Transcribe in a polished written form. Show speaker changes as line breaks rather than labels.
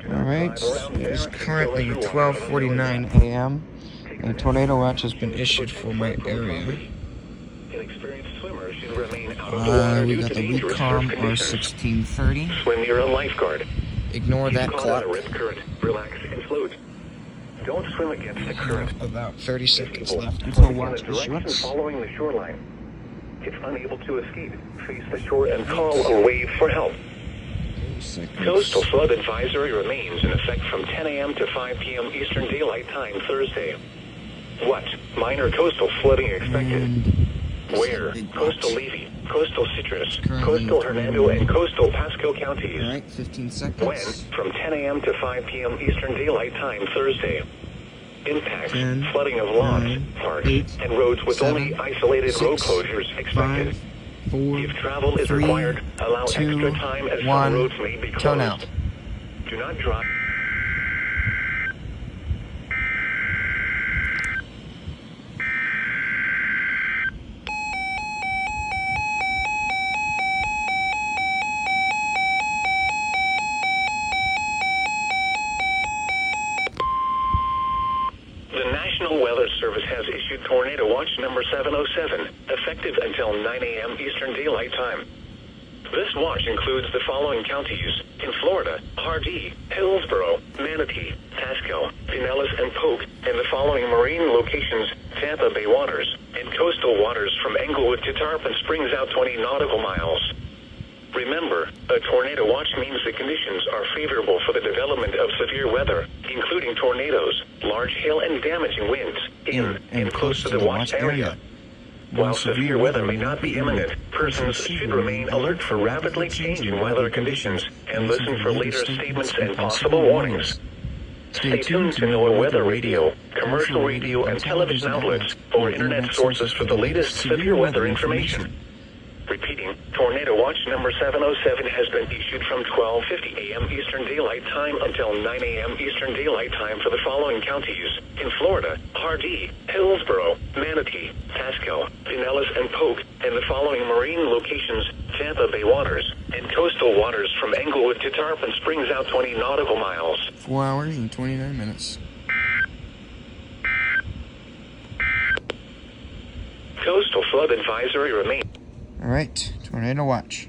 Alright, it is currently 12:49 a.m. and a tornado watch has been issued for my area. We got the WeCom R1630.
Swim near a lifeguard.
Ignore that clock.
Relax and float. Don't swim against the current.
About 30 seconds left until watch issuance.
Following the shoreline. If unable to escape, face the shore and call or wave for help. Coastal flood advisory remains in effect from 10 a.m. to 5 p.m. Eastern Daylight Time Thursday. What? Minor coastal flooding expected. Where? Coastal Levy, Coastal Citrus, Coastal Hernando, and Coastal Pasco counties.
Alright, 15 seconds.
When? From 10 a.m. to 5 p.m. Eastern Daylight Time Thursday. Impacts,
10,
flooding of lawns,
9,
parks,
8,
and roads with
7,
only isolated
6,
road closures expected.
5, 4,
If travel is
3,
required, allow
2,
extra time as
1,
some roads may be closed.
tone out.
Do not drive. The National Weather Service has issued Tornado Watch number 707, effective until 9 a.m. Eastern Daylight Time. This watch includes the following counties in Florida: Hardee, Hillsborough, Manatee, Pasco, Pinellas, and Polk, and the following marine locations: Tampa Bay waters and coastal waters from Englewood to Tarpon Springs out 20 nautical miles. Remember, a tornado watch means the conditions are favorable for the development of severe weather, including tornadoes, large hail, and damaging winds in and close to the watch area. While severe weather may not be imminent, persons should remain alert for rapidly changing weather conditions and listen for later statements and possible warnings. Stay tuned to NOAA Weather Radio, commercial radio and television outlets, or internet sources for the latest severe weather information. Repeating, Tornado Watch number 707 has been issued from 12:50 a.m. Eastern Daylight Time until 9 a.m. Eastern Daylight Time for the following counties in Florida: Hardee, Hillsborough, Manatee, Pasco, Pinellas, and Polk, and the following marine locations: Tampa Bay waters and coastal waters from Englewood to Tarpon Springs out 20 nautical miles.
4 hours and 29 minutes.
Coastal flood advisory remains.
Alright, tornado watch.